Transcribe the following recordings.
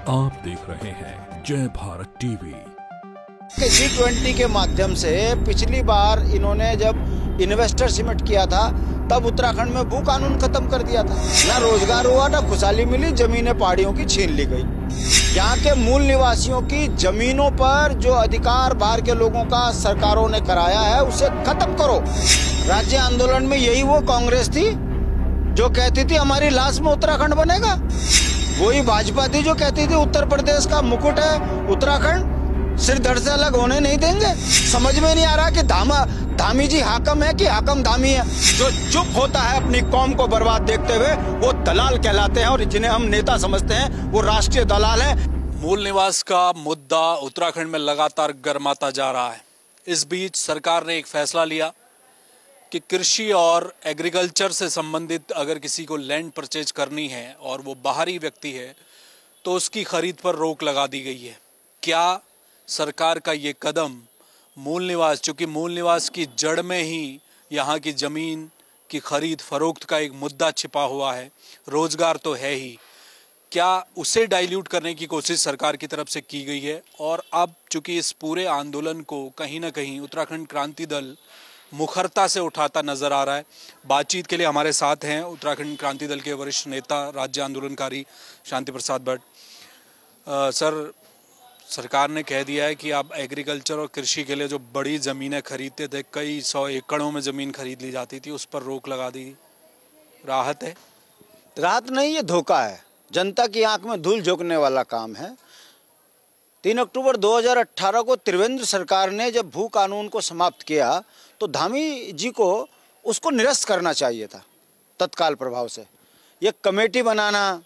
आप देख रहे हैं जय भारत टीवी। G20 के माध्यम से पिछली बार इन्होंने जब इन्वेस्टर समिट किया था तब उत्तराखंड में भू कानून खत्म कर दिया था। ना रोजगार हुआ, ना खुशहाली मिली, जमीनें पहाड़ियों की छीन ली गई। यहाँ के मूल निवासियों की जमीनों पर जो अधिकार बाहर के लोगों का सरकारों ने कराया है उसे खत्म करो। राज्य आंदोलन में यही वो कांग्रेस थी जो कहती थी हमारी लाश में उत्तराखंड बनेगा। वही भाजपा थी जो कहती थी उत्तर प्रदेश का मुकुट है उत्तराखंड, सिर धड़ से अलग होने नहीं देंगे। समझ में नहीं आ रहा कि धामी जी हाकम है कि हाकम धामी है। जो चुप होता है अपनी कौम को बर्बाद देखते हुए वो दलाल कहलाते हैं, और जिन्हें हम नेता समझते हैं वो राष्ट्रीय दलाल है। मूल निवास का मुद्दा उत्तराखंड में लगातार गर्माता जा रहा है। इस बीच सरकार ने एक फैसला लिया कि कृषि और एग्रीकल्चर से संबंधित अगर किसी को लैंड परचेज करनी है और वो बाहरी व्यक्ति है तो उसकी खरीद पर रोक लगा दी गई है। क्या सरकार का ये कदम मूल निवास, चूँकि मूल निवास की जड़ में ही यहाँ की ज़मीन की खरीद फरोख्त का एक मुद्दा छिपा हुआ है, रोज़गार तो है ही, क्या उसे डाइल्यूट करने की कोशिश सरकार की तरफ से की गई है? और अब चूँकि इस पूरे आंदोलन को कहीं ना कहीं उत्तराखंड क्रांति दल मुखरता से उठाता नजर आ रहा है। बातचीत के लिए हमारे साथ हैं उत्तराखंड क्रांति दल के वरिष्ठ नेता राज्य आंदोलनकारी शांति प्रसाद भट्ट। सर, सरकार ने कह दिया है कि आप एग्रीकल्चर और कृषि के लिए जो बड़ी ज़मीनें खरीदते थे, कई 100 एकड़ों में ज़मीन खरीद ली जाती थी, उस पर रोक लगा दी। राहत है? राहत नहीं, ये धोखा है। जनता की आंख में धूल झोंकने वाला काम है। 3 अक्टूबर 2018 को त्रिवेंद्र सरकार ने जब भू कानून को समाप्त किया तो धामी जी को उसको निरस्त करना चाहिए था तत्काल प्रभाव से। ये कमेटी बनाना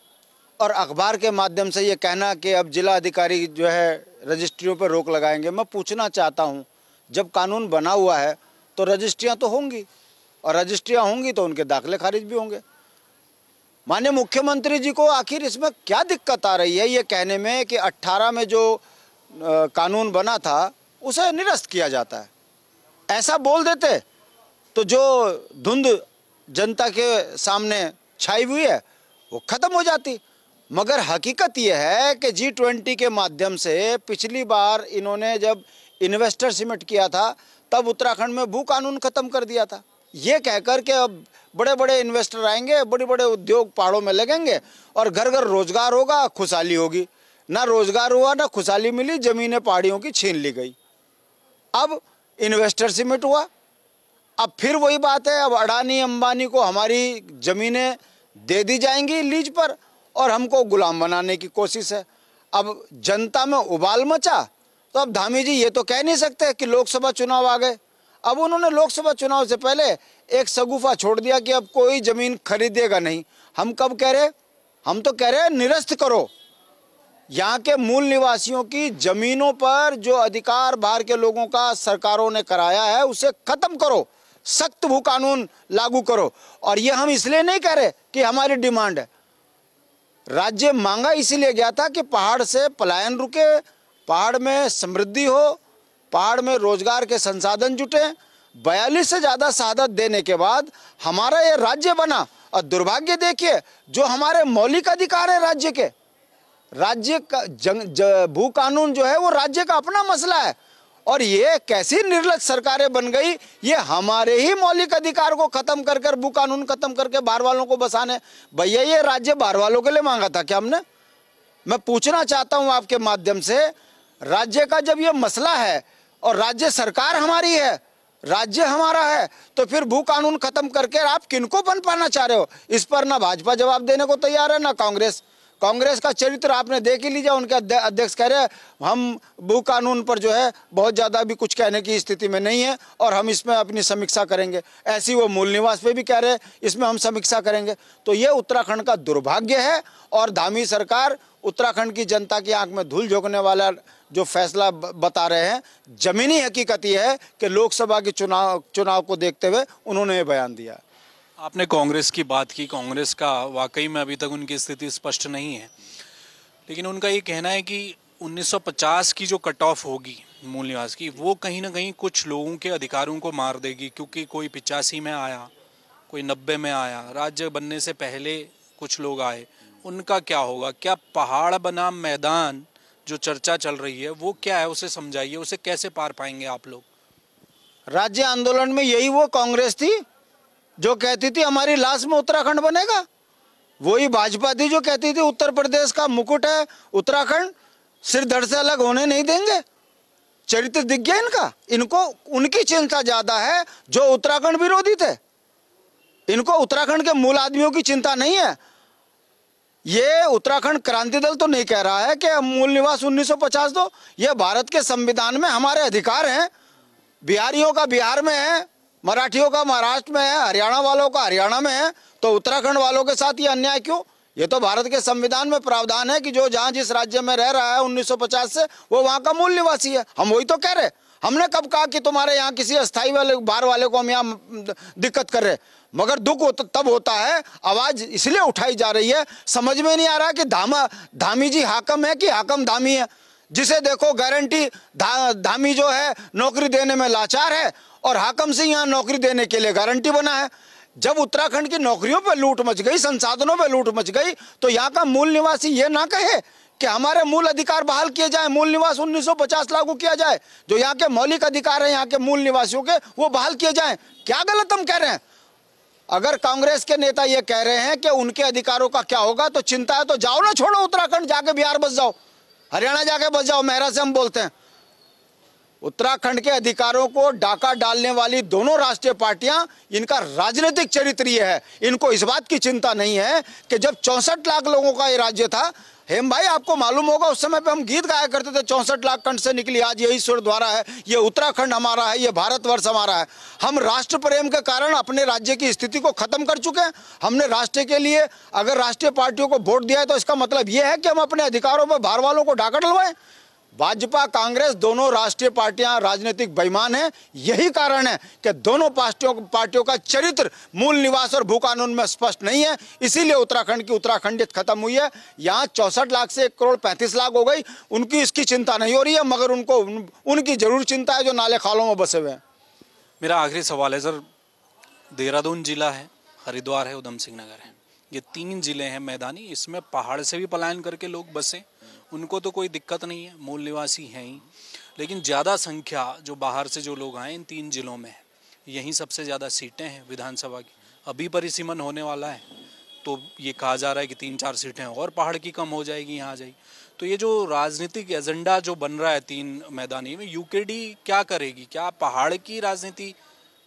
और अखबार के माध्यम से ये कहना कि अब जिला अधिकारी जो है रजिस्ट्रियों पर रोक लगाएंगे। मैं पूछना चाहता हूँ, जब कानून बना हुआ है तो रजिस्ट्रियाँ तो होंगी, और रजिस्ट्रियाँ होंगी तो उनके दाखिले खारिज भी होंगे। माननीय मुख्यमंत्री जी को आखिर इसमें क्या दिक्कत आ रही है ये कहने में कि 18 में जो कानून बना था उसे निरस्त किया जाता है? ऐसा बोल देते तो जो धुंध जनता के सामने छाई हुई है वो खत्म हो जाती। मगर हकीकत ये है कि G20 के माध्यम से पिछली बार इन्होंने जब इन्वेस्टर समिट किया था तब उत्तराखंड में भू कानून खत्म कर दिया था, ये कहकर के अब बड़े बड़े इन्वेस्टर आएंगे, बड़े बड़े उद्योग पहाड़ों में लगेंगे और घर घर रोजगार होगा, खुशहाली होगी। ना रोजगार हुआ, ना खुशहाली मिली, जमीनें पहाड़ियों की छीन ली गई। अब इन्वेस्टर समिट हुआ, अब फिर वही बात है। अब अडानी अंबानी को हमारी जमीनें दे दी जाएंगी लीज पर और हमको गुलाम बनाने की कोशिश है। अब जनता में उबाल मचा तो अब धामी जी ये तो कह नहीं सकते कि लोकसभा चुनाव आ गए। अब उन्होंने लोकसभा चुनाव से पहले एक सगुफा छोड़ दिया कि अब कोई जमीन खरीदेगा नहीं। हम कब कह रहे? हम तो कह रहे हैं निरस्त करो। यहाँ के मूल निवासियों की जमीनों पर जो अधिकार बाहर के लोगों का सरकारों ने कराया है उसे खत्म करो, सख्त भू कानून लागू करो। और ये हम इसलिए नहीं कह रहे कि हमारी डिमांड है। राज्य मांगा इसीलिए गया था कि पहाड़ से पलायन रुके, पहाड़ में समृद्धि हो, पहाड़ में रोजगार के संसाधन जुटे। 42 से ज़्यादा शहादत देने के बाद हमारा ये राज्य बना, और दुर्भाग्य देखिए जो हमारे मौलिक अधिकार है राज्य के, राज्य का भू कानून जो है वो राज्य का अपना मसला है। और ये कैसी निर्लज सरकारें बन गई, ये हमारे ही मौलिक अधिकार को खत्म कर कर, भू कानून खत्म करके बाहर वालों को बसाने। भैया ये राज्य बाहर वालों के लिए मांगा था क्या हमने? मैं पूछना चाहता हूं आपके माध्यम से, राज्य का जब ये मसला है और राज्य सरकार हमारी है, राज्य हमारा है, तो फिर भू कानून खत्म करके आप किनको बन पाना चाह रहे हो? इस पर ना भाजपा जवाब देने को तैयार है, ना कांग्रेस। कांग्रेस का चरित्र आपने देख ही लीजिए। उनके अध्यक्ष कह रहे हैं हम भू कानून पर जो है बहुत ज़्यादा भी कुछ कहने की स्थिति में नहीं है और हम इसमें अपनी समीक्षा करेंगे। ऐसी वो मूल निवास पे भी कह रहे हैं इसमें हम समीक्षा करेंगे। तो ये उत्तराखंड का दुर्भाग्य है, और धामी सरकार उत्तराखंड की जनता की आंख में धूल झोंकने वाला जो फैसला बता रहे हैं। जमीनी हकीकत ये है कि लोकसभा के चुनाव को देखते हुए उन्होंने ये बयान दिया। आपने कांग्रेस की बात की। कांग्रेस का वाकई में अभी तक उनकी स्थिति स्पष्ट नहीं है, लेकिन उनका ये कहना है कि 1950 की जो कट ऑफ होगी मूल निवास की, वो कहीं ना कहीं कुछ लोगों के अधिकारों को मार देगी, क्योंकि कोई 85 में आया, कोई 90 में आया, राज्य बनने से पहले कुछ लोग आए, उनका क्या होगा? क्या पहाड़ बनाम मैदान जो चर्चा चल रही है वो क्या है, उसे समझाइए, उसे कैसे पार पाएंगे आप लोग? राज्य आंदोलन में यही वो कांग्रेस थी जो कहती थी हमारी लाश में उत्तराखंड बनेगा। वही भाजपा थी जो कहती थी उत्तर प्रदेश का मुकुट है उत्तराखंड, सिर धड़ से अलग होने नहीं देंगे। चरित्र दिख गया इनका। इनको उनकी चिंता ज्यादा है जो उत्तराखंड विरोधी थे। इनको उत्तराखंड के मूल आदमियों की चिंता नहीं है। ये उत्तराखंड क्रांति दल तो नहीं कह रहा है कि मूल निवास 1950 दो। ये भारत के संविधान में हमारे अधिकार हैं। बिहारियों का बिहार में है, मराठियों का महाराष्ट्र में है, हरियाणा वालों का हरियाणा में है, तो उत्तराखंड वालों के साथ ये अन्याय क्यों? ये तो भारत के संविधान में प्रावधान है कि जो जहां जिस राज्य में रह रहा है 1950 से वो वहां का मूल निवासी है। हम वही तो कह रहे। हमने कब कहा कि तुम्हारे यहाँ किसी अस्थाई वाले बाहर वाले को हम यहाँ दिक्कत कर रहे? मगर दुख तब होता है, आवाज इसलिए उठाई जा रही है, समझ में नहीं आ रहा कि धामी जी हाकम है कि हाकम धामी है। जिसे देखो गारंटी धामी जो है नौकरी देने में लाचार है और हाकम सिंह यहाँ नौकरी देने के लिए गारंटी बना है। जब उत्तराखंड की नौकरियों पे लूट मच गई, संसाधनों पे लूट मच गई, तो यहाँ का मूल निवासी ये ना कहे कि हमारे मूल अधिकार बहाल किए जाए, मूल निवास 1950 लागू किया जाए, जो यहाँ के मौलिक अधिकार है यहाँ के मूल निवासियों के वो बहाल किए जाए। क्या गलत हम कह रहे हैं? अगर कांग्रेस के नेता ये कह रहे हैं कि उनके अधिकारों का क्या होगा तो चिंता है, तो जाओ ना, छोड़ो उत्तराखंड, जाके बिहार बस जाओ, हरियाणा जाके बस जाओ। मेहरा से हम बोलते हैं उत्तराखंड के अधिकारों को डाका डालने वाली दोनों राष्ट्रीय पार्टियां, इनका राजनीतिक चरित्र ये है। इनको इस बात की चिंता नहीं है कि जब 64 लाख लोगों का ये राज्य था, हेम भाई आपको मालूम होगा उस समय पे हम गीत गाया करते थे, 64 लाख कंठ से निकली आज यही ईश्वर द्वारा है, ये उत्तराखंड हमारा है, ये भारतवर्ष हमारा है। हम राष्ट्र प्रेम के कारण अपने राज्य की स्थिति को खत्म कर चुके हैं। हमने राष्ट्र के लिए अगर राष्ट्रीय पार्टियों को वोट दिया है तो इसका मतलब ये है कि हम अपने अधिकारों पर बाहर वालों को डाका डलवाएं। भाजपा कांग्रेस दोनों राष्ट्रीय पार्टियां राजनीतिक बेईमान हैं। यही कारण है कि दोनों पार्टियों का चरित्र मूल निवास और भू कानून में स्पष्ट नहीं है। इसीलिए उत्तराखंड की उत्तराखंडित खत्म हुई है। यहाँ 64 लाख से 1 करोड़ 35 लाख हो गई। उनकी इसकी चिंता नहीं हो रही है, मगर उनको उनकी जरूर चिंता है जो नाले खालों में बसे हुए हैं। मेरा आखिरी सवाल है सर, देहरादून जिला है, हरिद्वार है, उधम सिंह नगर है, ये 3 जिले हैं मैदानी। इसमें पहाड़ से भी पलायन करके लोग बसे, उनको तो कोई दिक्कत नहीं है, मूल निवासी हैं ही। लेकिन ज़्यादा संख्या जो बाहर से जो लोग आए इन 3 जिलों में है, यहीं सबसे ज़्यादा सीटें हैं विधानसभा की। अभी परिसीमन होने वाला है तो ये कहा जा रहा है कि 3-4 सीटें और पहाड़ की कम हो जाएगी, यहाँ आ जाएगी। तो ये जो राजनीतिक एजेंडा जो बन रहा है 3 मैदानी में, यूकेडी क्या करेगी? क्या पहाड़ की राजनीति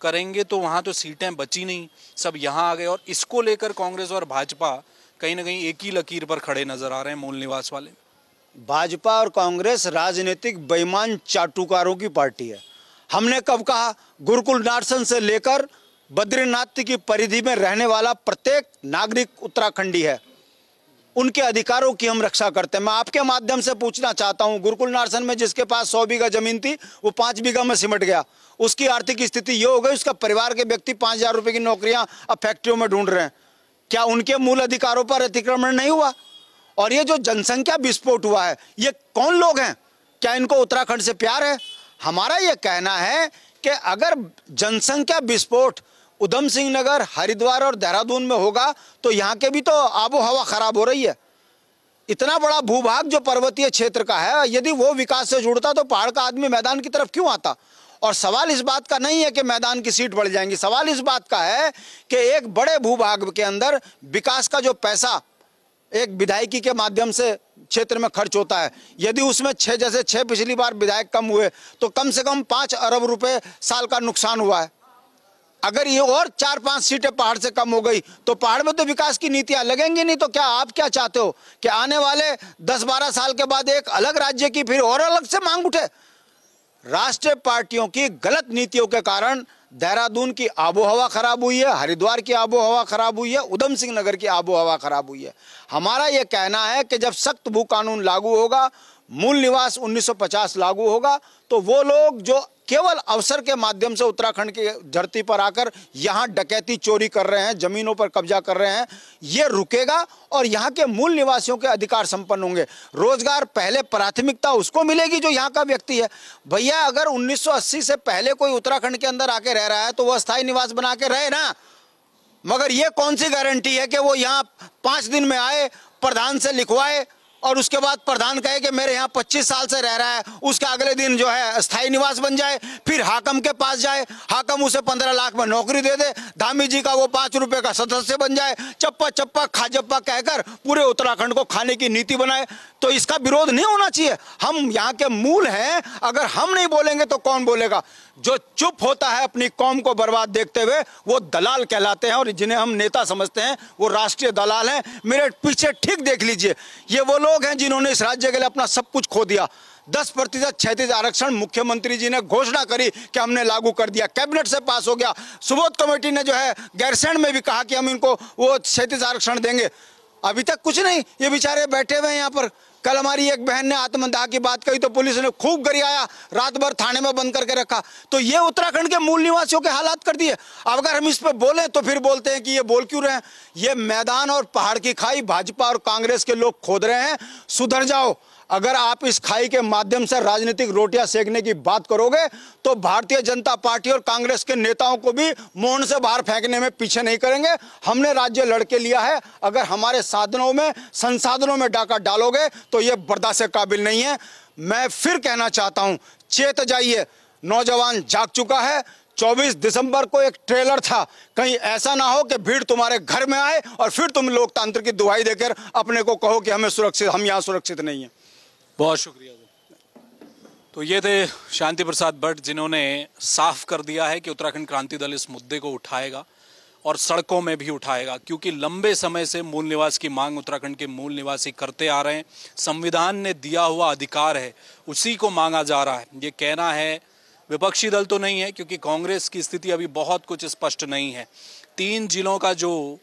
करेंगे तो वहाँ तो सीटें बची नहीं, सब यहाँ आ गए। और इसको लेकर कांग्रेस और भाजपा कहीं ना कहीं एक ही लकीर पर खड़े नजर आ रहे हैं, मूल निवास वाले। भाजपा और कांग्रेस राजनीतिक बेईमान चाटुकारों की पार्टी है। हमने कब कहा? गुरुकुल नार्सन से लेकर बद्रीनाथ की परिधि में रहने वाला प्रत्येक नागरिक उत्तराखंडी है, उनके अधिकारों की हम रक्षा करते हैं। मैं आपके माध्यम से पूछना चाहता हूं, गुरुकुल नार्सन में जिसके पास 100 बीघा जमीन थी वो 5 बीघा में सिमट गया। उसकी आर्थिक स्थिति ये हो गई, उसका परिवार के व्यक्ति 5,000 रुपए की नौकरियां अब फैक्ट्रियों में ढूंढ रहे हैं। क्या उनके मूल अधिकारों पर अतिक्रमण नहीं हुआ? और ये जो जनसंख्या विस्फोट हुआ है, ये कौन लोग हैं? क्या इनको उत्तराखंड से प्यार है? हमारा ये कहना है कि अगर जनसंख्या विस्फोट उधम सिंह नगर, हरिद्वार और देहरादून में होगा तो यहाँ के भी तो आबो हवा खराब हो रही है। इतना बड़ा भूभाग जो पर्वतीय क्षेत्र का है, यदि वो विकास से जुड़ता तो पहाड़ का आदमी मैदान की तरफ क्यों आता? और सवाल इस बात का नहीं है कि मैदान की सीट बढ़ जाएंगी, सवाल इस बात का है कि एक बड़े भूभाग के अंदर विकास का जो पैसा एक विधायकी के माध्यम से क्षेत्र में खर्च होता है, यदि उसमें 6 पिछली बार विधायक कम हुए तो कम से कम 5 अरब रुपए साल का नुकसान हुआ है। अगर ये और 4-5 सीटें पहाड़ से कम हो गई तो पहाड़ में तो विकास की नीतियां लगेंगी नहीं। तो क्या आप क्या चाहते हो कि आने वाले 10-12 साल के बाद एक अलग राज्य की फिर और अलग से मांग उठे? राष्ट्रीय पार्टियों की गलत नीतियों के कारण देहरादून की आबोहवा खराब हुई है, हरिद्वार की आबोहवा खराब हुई है, उधम सिंह नगर की आबोहवा खराब हुई है। हमारा यह कहना है कि जब सख्त भू कानून लागू होगा, मूल निवास 1950 लागू होगा, तो वो लोग जो केवल अवसर के माध्यम से उत्तराखंड की धरती पर आकर यहाँ डकैती चोरी कर रहे हैं, जमीनों पर कब्जा कर रहे हैं, ये रुकेगा और यहाँ के मूल निवासियों के अधिकार संपन्न होंगे। रोजगार पहले प्राथमिकता उसको मिलेगी जो यहाँ का व्यक्ति है। भैया अगर 1980 से पहले कोई उत्तराखंड के अंदर आके रह रहा है तो वो अस्थायी निवास बना के रहे ना, मगर ये कौन सी गारंटी है कि वो यहाँ 5 दिन में आए, प्रधान से लिखवाए और उसके बाद प्रधान कहे कि मेरे यहाँ 25 साल से रह रहा है, उसके अगले दिन जो है स्थायी निवास बन जाए, फिर हाकम के पास जाए, हाकम उसे 15 लाख में नौकरी दे दे, धामी जी का वो 5 रुपए का सदस्य बन जाए, चप्पा चप्पा खाजप्पा कहकर पूरे उत्तराखंड को खाने की नीति बनाए। तो इसका विरोध नहीं होना चाहिए। हम यहाँ के मूल हैं, अगर हम नहीं बोलेंगे तो कौन बोलेगा? जो चुप होता है अपनी कौम को बर्बाद देखते हुए, वो दलाल कहलाते हैं, और जिन्हें हम नेता समझते हैं वो राष्ट्रीय दलाल हैं। मेरे पीछे ठीक देख लीजिए, ये वो लोग हैं जिन्होंने इस राज्य के लिए अपना सब कुछ खो दिया। 10% क्षैतिज आरक्षण मुख्यमंत्री जी ने घोषणा करी कि हमने लागू कर दिया, कैबिनेट से पास हो गया। सुबोध कमेटी ने जो है गैरसैंण में भी कहा कि हम इनको वो क्षैतिज आरक्षण देंगे, अभी तक कुछ नहीं। ये बेचारे बैठे हुए हैं यहाँ पर। कल हमारी एक बहन ने आत्मदाह की बात कही तो पुलिस ने खूब गरियाया, रात भर थाने में बंद करके रखा। तो ये उत्तराखंड के मूल निवासियों के हालात कर दिए। अब अगर हम इस पे बोलें तो फिर बोलते हैं कि ये बोल क्यों रहे हैं? ये मैदान और पहाड़ की खाई भाजपा और कांग्रेस के लोग खोद रहे हैं। सुधर जाओ। अगर आप इस खाई के माध्यम से राजनीतिक रोटियां सेकने की बात करोगे तो भारतीय जनता पार्टी और कांग्रेस के नेताओं को भी मौन से बाहर फेंकने में पीछे नहीं करेंगे। हमने राज्य लड़के लिया है, अगर हमारे साधनों में संसाधनों में डाका डालोगे तो ये बर्दाश्त के काबिल नहीं है। मैं फिर कहना चाहता हूं, चेत जाइए, नौजवान जाग चुका है। 24 दिसंबर को एक ट्रेलर था, कहीं ऐसा ना हो कि भीड़ तुम्हारे घर में आए और फिर तुम लोकतंत्र की दुहाई देकर अपने को कहो कि हम यहाँ सुरक्षित नहीं है। बहुत शुक्रिया। तो ये थे शांति प्रसाद भट्ट, जिन्होंने साफ कर दिया है कि उत्तराखंड क्रांति दल इस मुद्दे को उठाएगा और सड़कों में भी उठाएगा, क्योंकि लंबे समय से मूल निवास की मांग उत्तराखंड के मूल निवासी करते आ रहे हैं। संविधान ने दिया हुआ अधिकार है, उसी को मांगा जा रहा है। ये कहना है विपक्षी दल तो नहीं है, क्योंकि कांग्रेस की स्थिति अभी बहुत कुछ स्पष्ट नहीं है। 3 जिलों का जो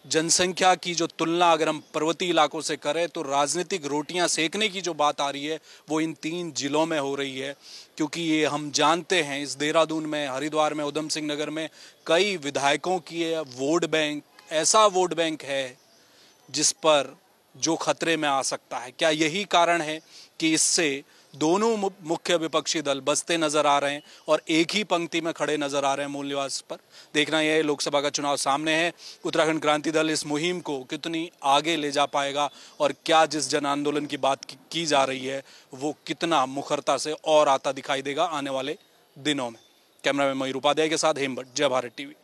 जनसंख्या की जो तुलना अगर हम पर्वतीय इलाकों से करें तो राजनीतिक रोटियां सेकने की जो बात आ रही है वो इन 3 जिलों में हो रही है, क्योंकि ये हम जानते हैं इस देहरादून में, हरिद्वार में, उधम सिंह नगर में कई विधायकों की वोट बैंक, ऐसा वोट बैंक है जिस पर जो खतरे में आ सकता है। क्या यही कारण है कि इससे दोनों मुख्य विपक्षी दल बसते नजर आ रहे हैं और एक ही पंक्ति में खड़े नजर आ रहे हैं मूल निवास पर? देखना यह है, लोकसभा का चुनाव सामने है, उत्तराखंड क्रांति दल इस मुहिम को कितनी आगे ले जा पाएगा और क्या जिस जन आंदोलन की बात की जा रही है वो कितना मुखरता से और आता दिखाई देगा आने वाले दिनों में। कैमरामैन मयूर उपाध्याय के साथ हेम भट्ट, जय भारत टीवी।